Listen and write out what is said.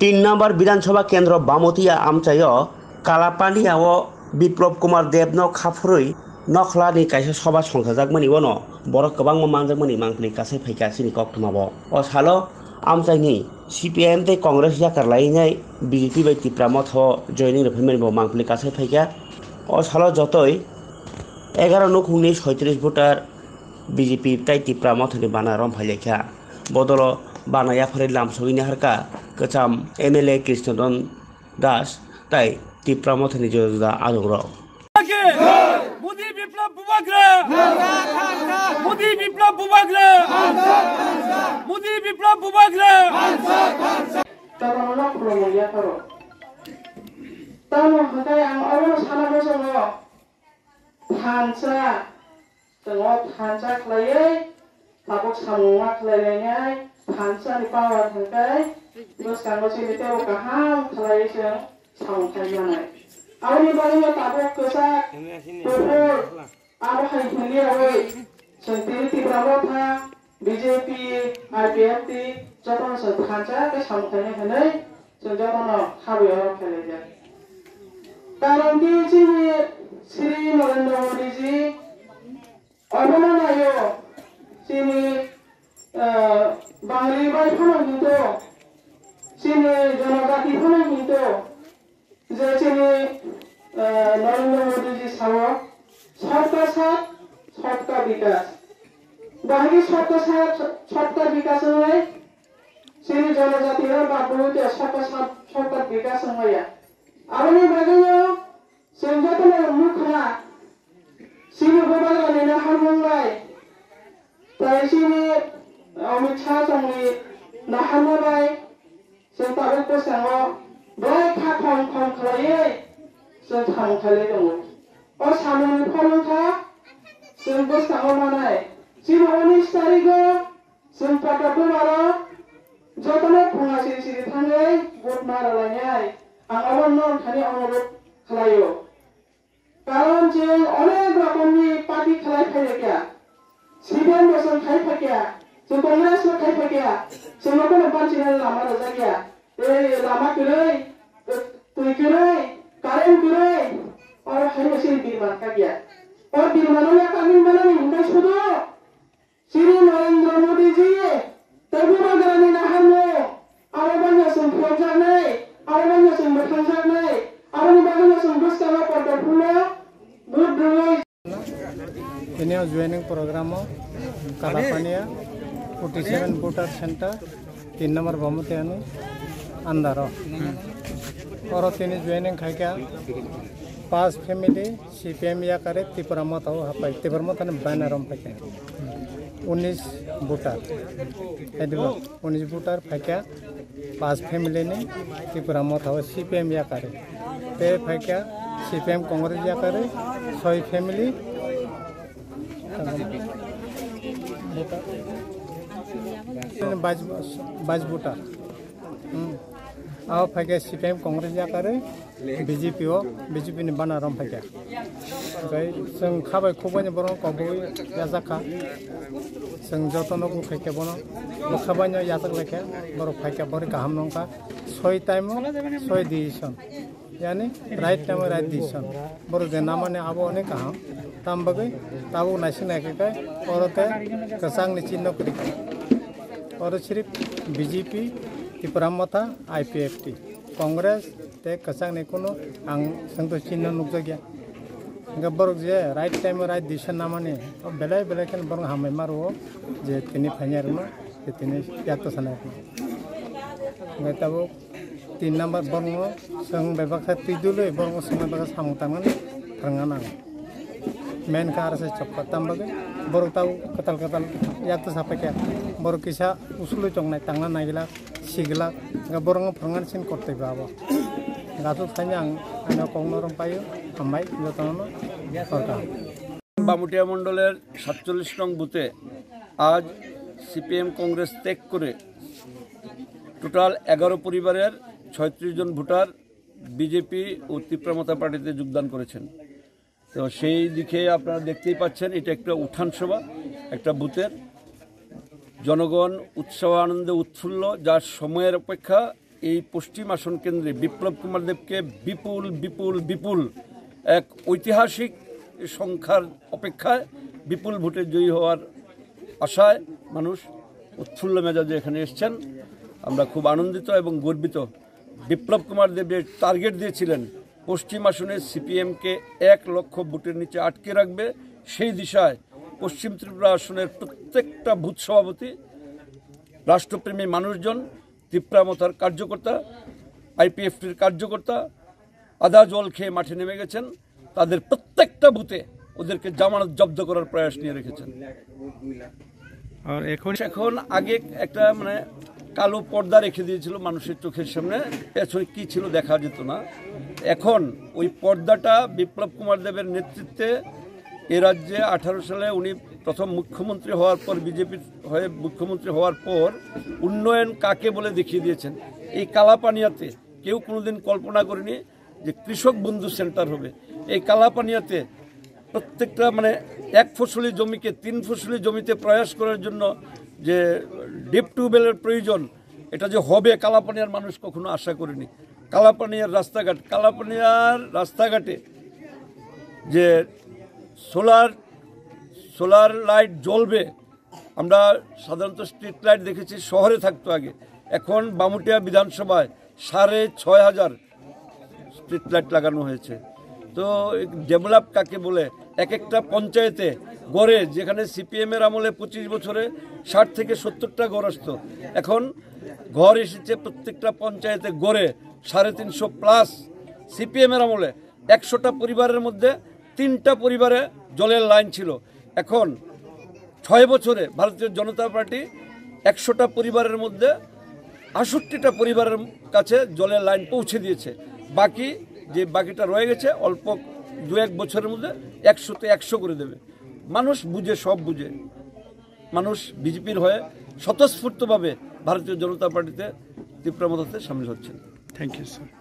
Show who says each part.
Speaker 1: तीन नम्बर विधानसभा केंद्र बामतिया आमचाय कालापानियाव बिप्लब कुमार देवनो खाफुरै नखलानि कायसा सभा संखाजाकमनि वनो बरक गोबां मानजाकमनि मांखनि कासे फैकासिनि कक्टमाबो अ सालो आमचायनि सीपीएम ते कांग्रेस जाकारलायनाय बीजेपी बाय तिप्रा मथो जयनिं रफैमनिबो मांखनि कासे फैका अ सालो जतै 11 नखुंनि 36 भोटार बीजेपी ताई तिप्रा मथनि बाना रमफाइलेखा बदल बानाया फरे लामसगिनि हारका कचाम एमएलए कृष्णदन दास ताई तिप्रा मथनि जोदा आजग्र
Speaker 2: मोदी विप्लव बुबाग्रे मोदी विप्लव बुबाग्रे मोदी विप्लव बुबाग्रे
Speaker 3: तानो खुलुमनाया करो तानो हथाय आं अरो सानाबो जोङो थानसा जोङो थानसा खालायै ताबुक सामुआ खालायनाय थानसानि पावार थांबाय गोसखांबो सिनितेव गाहाम खालायै जों सामुथाय जानाय आंनि बारियाव ताबुक गोसा बेफोर आरो हायफुलियावै जोंनि तिब्रामथा बीजेपी आरपीएफटी जतन से थानसा बे सामुथायनि होनै जों जतन हाबायाव खालायजाय कारण कि श्री नरेंद्र मोदी जी अबनायो श्री बांगली बाई फनांगितो श्री जनजाति फनांगितो जे श्री नरेंद्र मोदी जी सावो सबका साथ सबका विकास बाकी सबका साथ सबका विकास में श्री जनजाति और बाबू के सबका साथ सबका विकास में आने बागैयो संजातने मुखना सिनि गोबागानि ना हारमंलाय ताइसिनि अमित शाह जोंनि ना हारमबाय जों ताबुक बोसाङो बै खाखम खम खालायै जों थांखाले दङ अ सामुनि फलंखा जों बोसाङो मानाय 19 तारिखआव जों पाटाबो मारो जतने फुङा सिरि सिरि थाङै भट मारालायनाय आं अबनो थानि अनुरोध खालायो कारण जों अनेक रोखोमनि पार्टी खालायफैया सीपीएम बोसोन खायफैया जों कांग्रेस खायफैया जों नखौनो बांसिन लामा रजागिया ए लामा गरै तुइ गरै कारेन्ट गरै और हायमसिन बिरमान कागिया और बिरमानया कागिन बनानि हुंदाय सुदो श्री नरेंद्र मोदी जी तबु बागरानि नाहारनो आरो बान्या जों फौजानाय आरो बान्या जों मोखांजानाय आरो बान्या जों बोस्ताला पडफुनो
Speaker 4: ini joining program Kalapania 47 voter center 3 number Bamutiani Andaro और तीन joining खाया 5 family CPM या करे तिपरमत हो हापाई तिपरमत ने बैनरम फके 19 voter हेदलो 19 voter फके 5 family ने तिपरमत हो CPM या करे ते फके CPM कांग्रेस या करे 6 family 22 voter आओ फके CPM कांग्रेस या करे बीजेपी हो बीजेपी ने बना रम फके गई जों खाबाय खबाय बरं कबो या जाखा जों जतन को फके बनो खाबाय या जाक लेखे बर फके बर गाहाम नंका 6 टाइम 6 डिसिजन यानी राइट टाइम राइट डिसिजन बर जेना माने आबो अनेक गाहाम ताम बगै ताबो नासिनाय के औरते कसांग नि चिन्ह करि और सिर्फ बीजेपी तिपरामथा आईपीएफटी कांग्रेस ते कसांग ने कोनो आं संतो चिन्ह नुकजगिया गबर जे राइट टाइम राइट डिसिजन ना माने बेलाय बेलाय केन बर हामै मारो जे तिनि फाइनारनो ते तिनि यात सनाय गताबो 3 नंबर बरंगो जों बेबाखा तिदुलै बरंगो संना बागा सामुतामन थांगा नां मेन कार से चपका तंबगे बरताव कतल कतल यात सापके बर किसा उसुलै चंगनाय तांना नागिला सिगला बरंगो फरंगान सिन करते बाबो गातो थानि आं आना कौनरम पायो हामाय जतनो सरकार
Speaker 2: बामुटिया मंडलेर 47 नং बुथे आज सीपीएम कांग्रेस ত্যাগ করে টোটাल 11 পরিবারের 36 জন ভোটার বিজেপি ও তিপ্রামতা পার্টিতে যোগদান করেছেন। তো সেই দিকে আপনারা দেখতেই পাচ্ছেন এটা একটা উঠান সভা, একটা বুথের জনগণ উৎসাহ আনন্দে উৎফুল্ল, যার সময়ের অপেক্ষা এই পশ্চিম আসন কেন্দ্রে বিপ্লব কুমার দেবকে বিপুল বিপুল বিপুল এক ঐতিহাসিক সংখ্যার অপেক্ষায় বিপুল ভোটে জয়ী হওয়ার আশায় মানুষ উৎফুল্ল মেজাজে এখানে এসছেন। আমরা খুব আনন্দিত এবং গর্বিত। বিপ্লব কুমার দেবের টার্গেট দিয়েছিলেন পশ্চিম আসনে সিপিএমকে 1 লক্ষ ভোটের নিচে আটকে রাখবে। সেই দিশায় পশ্চিম ত্রিপুরা আসনের প্রত্যেকটা বুথ সভাপতি, রাষ্ট্রপ্রেমী মানুষজন, ত্রিপুরা মথার কার্যকর্তা, আইপিএফটির কার্যকর্তা আদা জল খেয়ে মাঠে নেমে গেছেন। তাদের প্রত্যেকটা বুথে ওদেরকে জামানত জব্দ করার প্রয়াস নিয়ে রেখেছেন।
Speaker 5: আর
Speaker 2: এখন আগে একটা মানে কালো পর্দা রেখে দিয়েছিল মানুষের চোখের সামনে, পেছনে কি ছিল দেখা যেত না। এখন ওই পর্দাটা বিপ্লব কুমার দেবের নেতৃত্বে এ রাজ্যে 18 সালে উনি প্রথম মুখ্যমন্ত্রী হওয়ার পর, বিজেপির হয়ে মুখ্যমন্ত্রী হওয়ার পর উন্নয়ন কাকে বলে দেখিয়ে দিয়েছেন। এই কালাপানিয়াতে কেউ কোনোদিন কল্পনা করেনি যে কৃষক বন্ধু সেন্টার হবে। এই কালাপানিয়াতে প্রত্যেকটা মানে 1 ফসলি জমিকে 3 ফসলি জমিতে প্রয়াস করার জন্য যে ডিপ টিউবওয়েলের প্রয়োজন, এটা যে হবে কালাপানিয়ার মানুষ কখনো আশা করেনি। কালাপানিয়ার রাস্তাঘাটে যে সোলার লাইট জ্বলবে, আমরা সাধারণত স্ট্রিট লাইট দেখেছি শহরে থাকতো আগে, এখন বামুটিয়া বিধানসভায় 6500 স্ট্রিট লাইট লাগানো হয়েছে। তো ডেভেলপ কাকে বলে, এক একটা পঞ্চায়েতে গড়ে, যেখানে সিপিএমের আমলে 25 বছরে 60 থেকে 70টা ঘর আসতো, এখন ঘর এসেছে প্রত্যেকটা পঞ্চায়েতে গড়ে 350+ সিপিএমের আমলে 100টা পরিবারের মধ্যে 3টা পরিবারে জলের লাইন ছিল। এখন 6 বছরে ভারতীয় জনতা পার্টি 100টা পরিবারের মধ্যে 68টা পরিবারের কাছে জলের লাইন পৌঁছে দিয়েছে। বাকিটা রয়ে গেছে, অল্প 2-1 বছরের মধ্যে 100তে 100 করে দেবে। মানুষ বুঝে, সব বুঝে। মানুষ বিজেপির হয়ে স্বতঃস্ফূর্তভাবে ভারতীয় জনতা পার্টিতে ত্রিপুরা মথাতে সামিল হচ্ছেন।
Speaker 5: Thank you sir.